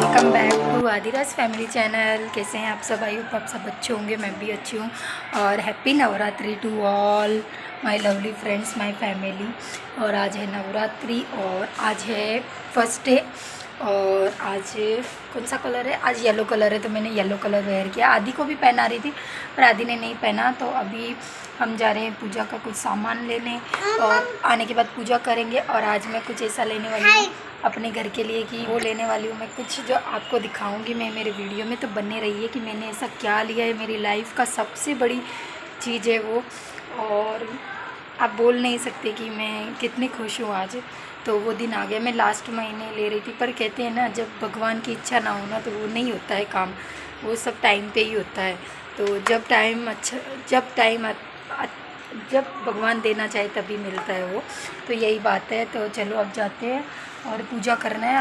Welcome back to Adiraj family channel. कैसे हैं आप सब? आई होप आप सब अच्छे होंगे, मैं भी अच्छी हूँ। और happy Navratri to all my lovely friends, my family. और आज है नवरात्रि और आज है फर्स्ट डे। और आज कौन सा कलर है? आज येलो कलर है, तो मैंने येलो कलर वेयर किया। आदि को भी पहना रही थी पर आदि ने नहीं पहना। तो अभी हम जा रहे हैं पूजा का कुछ सामान लेने और आने के बाद पूजा करेंगे। और आज मैं कुछ ऐसा लेने वाली हूँ अपने घर के लिए कि वो लेने वाली हूँ मैं कुछ, जो आपको दिखाऊंगी मैं मेरे वीडियो में। तो बने रहिए कि मैंने ऐसा क्या लिया है। मेरी लाइफ का सबसे बड़ी चीज़ है वो, और आप बोल नहीं सकते कि मैं कितनी खुश हूँ आज। तो वो दिन आ गया। मैं लास्ट महीने ले रही थी, पर कहते हैं ना, जब भगवान की इच्छा ना हो ना तो वो नहीं होता है काम, वो सब टाइम पे ही होता है। तो जब टाइम अच्छा, जब भगवान देना चाहे तभी मिलता है वो। तो यही बात है। तो चलो अब जाते हैं और पूजा करना है।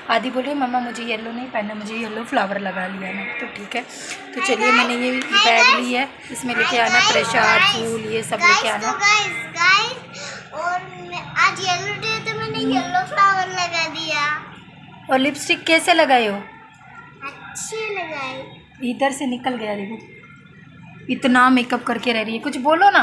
आदि बोल रही मम्मा मुझे येलो नहीं पहनना, मुझे येलो फ्लावर लगा लिया ना। तो ठीक है, तो चलिए मैंने ये बैग ली है, इसमें लेके आना प्रसाद, फूल, ये सब लेके आना। और आज येलो डे तो मैंने येलो फ्लावर लगा दिया। और लिपस्टिक कैसे लगाए हो? अच्छे लगाए। इधर से निकल गया, देखो इतना मेकअप करके रह रही है। कुछ बोलो ना।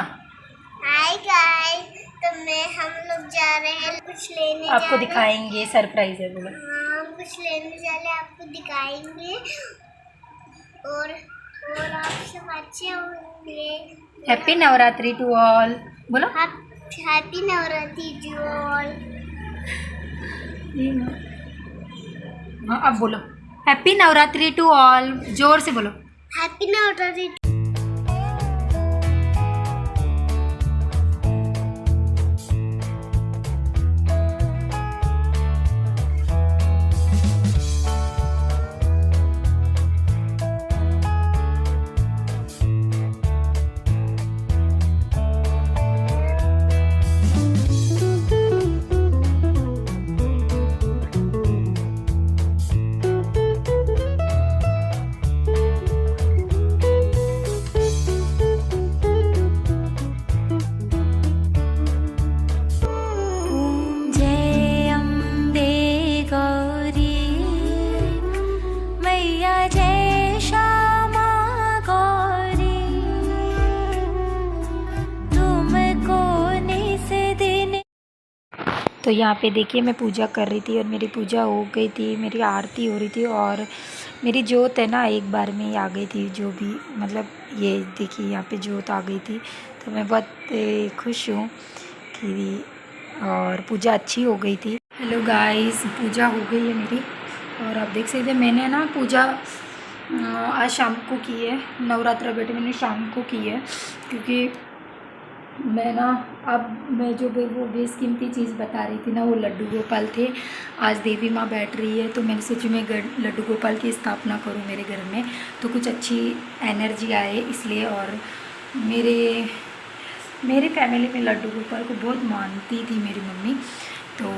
हाय गाइस, तो हम लोग जा रहे हैं कुछ लेने, आपको दिखाएंगे, सरप्राइज है बोलो। हाँ, कुछ लेने जा रहे हैं, आपको दिखाएंगे। और आप सब अच्छे होंगे। हैप्पी नवरात्रि टू ऑल बोलो। Happy Navratri to all. हाँ अब बोलो, हैप्पी नवरात्रि टू ऑल, जोर से बोलो। हैप्पी नवरात्रि। तो यहाँ पे देखिए मैं पूजा कर रही थी और मेरी पूजा हो गई थी, मेरी आरती हो रही थी और मेरी जोत है ना एक बार में ही आ गई थी। जो भी मतलब ये देखिए यहाँ पे जोत आ गई थी। तो मैं बहुत खुश हूँ कि और पूजा अच्छी हो गई थी। हेलो गाइस, पूजा हो गई है मेरी और आप देख सकते हैं मैंने ना पूजा आज शाम को की है। नवरात्रा बेटे मैंने शाम को की है, क्योंकि मैं ना अब मैं जो वो बेशकीमती चीज़ बता रही थी ना, वो लड्डू गोपाल थे। आज देवी माँ बैठ रही है तो मैंने सोची मैं लड्डू गोपाल की स्थापना करूँ मेरे घर में, तो कुछ अच्छी एनर्जी आए इसलिए। और मेरे फैमिली में लड्डू गोपाल को बहुत मानती थी मेरी मम्मी, तो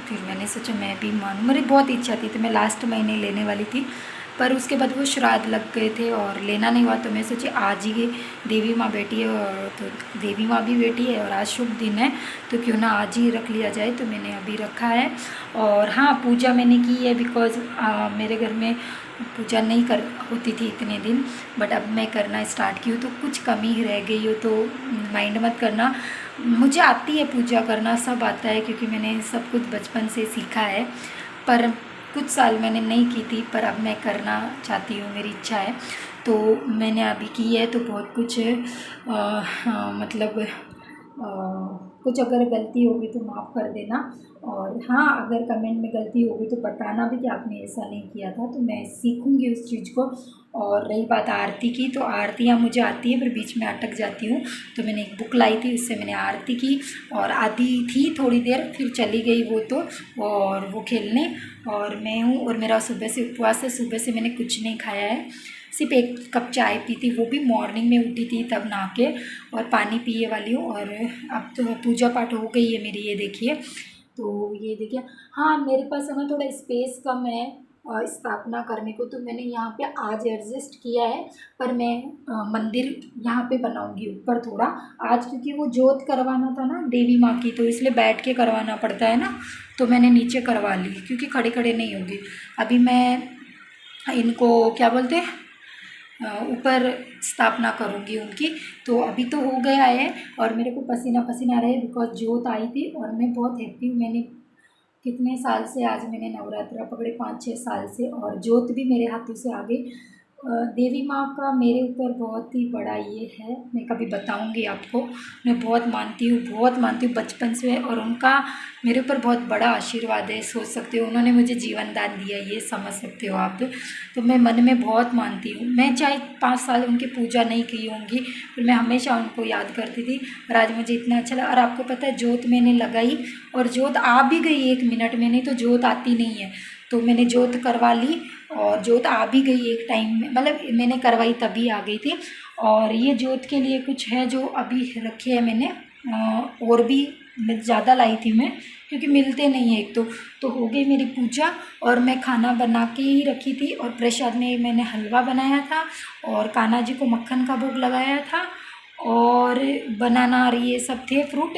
फिर मैंने सोचा मैं भी मानूँ। मेरी बहुत इच्छा थी, तो मैं लास्ट महीने लेने वाली थी, पर उसके बाद वो श्राद्ध लग गए थे और लेना नहीं हुआ। तो मैं सोची आज ही देवी माँ बैठी है और तो देवी माँ भी बैठी है और आज शुभ दिन है, तो क्यों ना आज ही रख लिया जाए। तो मैंने अभी रखा है। और हाँ, पूजा मैंने की है बिकॉज़ मेरे घर में पूजा नहीं होती थी इतने दिन, बट अब मैं करना स्टार्ट की हूँ। तो कुछ कमी रह गई हो तो माइंड मत करना। मुझे आती है पूजा करना, सब आता है, क्योंकि मैंने सब कुछ बचपन से सीखा है। पर कुछ साल मैंने नहीं की थी, पर अब मैं करना चाहती हूँ, मेरी इच्छा है। तो मैंने अभी की है। तो बहुत कुछ मतलब कुछ अगर गलती होगी तो माफ़ कर देना। और हाँ, अगर कमेंट में गलती होगी तो बताना भी कि आपने ऐसा नहीं किया था, तो मैं सीखूंगी उस चीज़ को। और रही बात आरती की, तो आरतियाँ मुझे आती है पर बीच में अटक जाती हूँ। तो मैंने एक बुक लाई थी, उससे मैंने आरती की और आधी थी थोड़ी देर, फिर चली गई वो तो, और वो खेलने। और मैं हूँ और मेरा सुबह से उपवास है। सुबह से मैंने कुछ नहीं खाया है, सिर्फ एक कप चाय पी थी, वो भी मॉर्निंग में उठी थी तब नहा के, और पानी पिए वाली हूँ। और अब तो पूजा पाठ हो गई है मेरी, ये देखिए। तो ये देखिए, हाँ मेरे पास है ना थोड़ा स्पेस कम है, स्थापना करने को, तो मैंने यहाँ पे आज एडजस्ट किया है। पर मैं मंदिर यहाँ पे बनाऊँगी ऊपर थोड़ा आज, क्योंकि वो जोत करवाना था ना देवी माँ की, तो इसलिए बैठ के करवाना पड़ता है ना, तो मैंने नीचे करवा ली क्योंकि खड़े खड़े नहीं होगी। अभी मैं इनको क्या बोलते हैं ऊपर स्थापना करूँगी उनकी। तो अभी तो हो गया है और मेरे को पसीना पसीना आ रहा है बिकॉज जोत आई थी और मैं बहुत हैप्पी हूँ। मैंने कितने साल से आज मैंने नवरात्रा पकड़े, 5-6 साल से, और जोत भी मेरे हाथों से आ गई। देवी माँ का मेरे ऊपर बहुत ही बड़ा ये है, मैं कभी बताऊँगी आपको। मैं बहुत मानती हूँ बचपन से, और उनका मेरे ऊपर बहुत बड़ा आशीर्वाद है। सोच सकते हो उन्होंने मुझे जीवन दान दिया, ये समझ सकते हो आप। तो मैं मन में बहुत मानती हूँ। मैं चाहे 5 साल उनकी पूजा नहीं की होंगी, पर मैं हमेशा उनको याद करती थी। और आज मुझे इतना अच्छा लगा। और आपको पता है जोत मैंने लगाई और जोत आ भी गई 1 मिनट में, नहीं तो जोत आती नहीं है। तो मैंने जोत करवा ली और जोत आ भी गई एक टाइम में, मतलब मैंने करवाई तभी आ गई थी। और ये जोत के लिए कुछ है जो अभी रखे हैं मैंने, और भी ज़्यादा लाई थी मैं क्योंकि मिलते नहीं है एक तो हो गई मेरी पूजा। और मैं खाना बना के ही रखी थी और प्रसाद में मैंने हलवा बनाया था और कान्हा जी को मक्खन का भोग लगाया था और बनाना और ये सब थे फ्रूट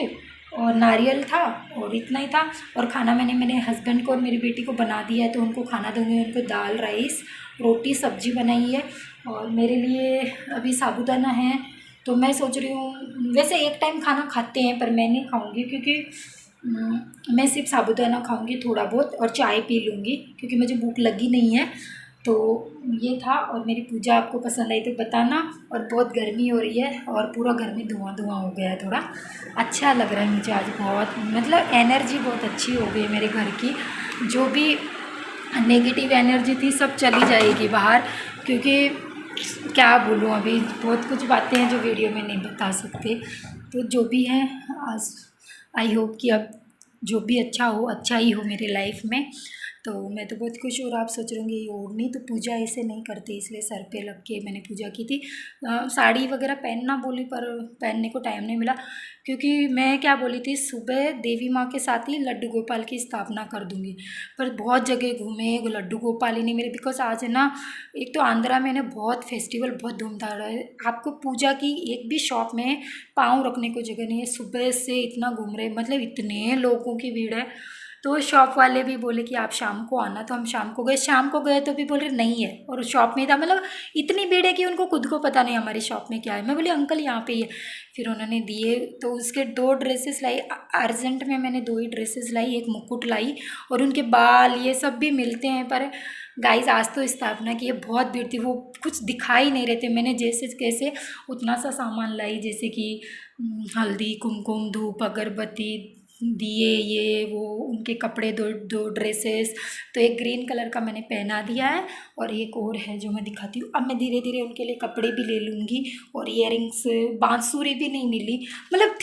और नारियल था और इतना ही था। और खाना मैंने मेरे हस्बैंड को और मेरी बेटी को बना दिया है, तो उनको खाना दूँगी। उनको दाल राइस रोटी सब्जी बनाई है और मेरे लिए अभी साबूदाना है। तो मैं सोच रही हूँ, वैसे एक टाइम खाना खाते हैं पर मैं नहीं खाऊंगी क्योंकि मैं सिर्फ साबूदाना खाऊंगी थोड़ा बहुत और चाय पी लूँगी क्योंकि मुझे भूख लगी नहीं है। तो ये था। और मेरी पूजा आपको पसंद आई तो बताना। और बहुत गर्मी हो रही है और पूरा घर में धुआं धुआं हो गया है, थोड़ा अच्छा लग रहा है मुझे आज बहुत, मतलब एनर्जी बहुत अच्छी हो गई मेरे घर की। जो भी नेगेटिव एनर्जी थी सब चली जाएगी बाहर, क्योंकि क्या बोलूँ अभी बहुत कुछ बातें हैं जो वीडियो में नहीं बता सकते। तो जो भी है आज आई होप कि अब जो भी अच्छा ही हो मेरे लाइफ में। तो मैं तो बहुत खुश हूँ। और आप सोच रहे होंगे ये ओढ़नी तो पूजा ऐसे नहीं करते, इसलिए सर पे लग के मैंने पूजा की थी। साड़ी वगैरह पहनना बोली पर पहनने को टाइम नहीं मिला, क्योंकि मैं क्या बोली थी सुबह देवी माँ के साथ ही लड्डू गोपाल की स्थापना कर दूँगी। पर बहुत जगह घूमे, लड्डू गोपाल ही नहीं मिले। बिकॉज आज है ना, एक तो आंध्रा में ना बहुत फेस्टिवल बहुत धूमधाम है, आपको पूजा की एक भी शॉप में पाँव रखने को जगह नहीं है। सुबह से इतना घूम रहे, मतलब इतने लोगों की भीड़ है। तो शॉप वाले भी बोले कि आप शाम को आना, तो हम शाम को गए तो भी बोले नहीं है, और शॉप में था, मतलब इतनी भीड़ है कि उनको खुद को पता नहीं हमारी शॉप में क्या है। मैं बोली अंकल यहाँ पे ही है। फिर उन्होंने दिए, तो उसके 2 ड्रेसेस लाई अर्जेंट में, मैंने 2 ही ड्रेसेस लाई, एक मुकुट लाई और उनके बाल ये सब भी मिलते हैं। पर गाइस आज तो स्थापना की बहुत भीड़ थी, वो कुछ दिखाई नहीं रहे थे। मैंने जैसे कैसे उतना सा सामान लाई, जैसे कि हल्दी कुमकुम धूप अगरबत्ती दिए, ये वो उनके कपड़े, 2 ड्रेसेस। तो एक ग्रीन कलर का मैंने पहना दिया है और एक और है जो मैं दिखाती हूँ। अब मैं धीरे धीरे उनके लिए कपड़े भी ले लूँगी। और ईयरिंग्स बांसुरी भी नहीं मिली, मतलब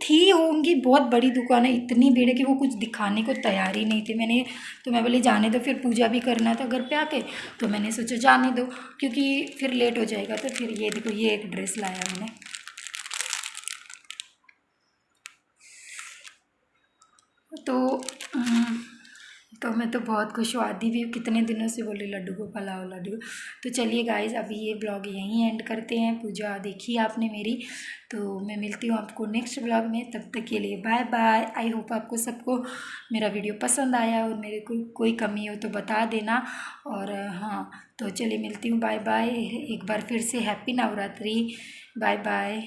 थी होंगी, बहुत बड़ी दुकान है, इतनी भीड़ है कि वो कुछ दिखाने को तैयार ही नहीं थे। मैं बोली जाने दो, फिर पूजा भी करना था घर पे आके, तो मैंने सोचा जाने दो क्योंकि फिर लेट हो जाएगा। तो फिर ये देखो, ये एक ड्रेस लाया मैंने। तो मैं तो बहुत खुश हूँ। आदि भी कितने दिनों से बोले लड्डू गोपाल आओ लड्डू। तो चलिए गाइस, अभी ये ब्लॉग यहीं एंड करते हैं। पूजा देखी आपने मेरी, तो मैं मिलती हूँ आपको नेक्स्ट ब्लॉग में। तब तक के लिए बाय बाय। आई होप आपको सबको मेरा वीडियो पसंद आया, और मेरे को कोई कमी हो तो बता देना। और हाँ, तो चलिए मिलती हूँ, बाय बाय। एक बार फिर से हैप्पी नवरात्रि, बाय बाय।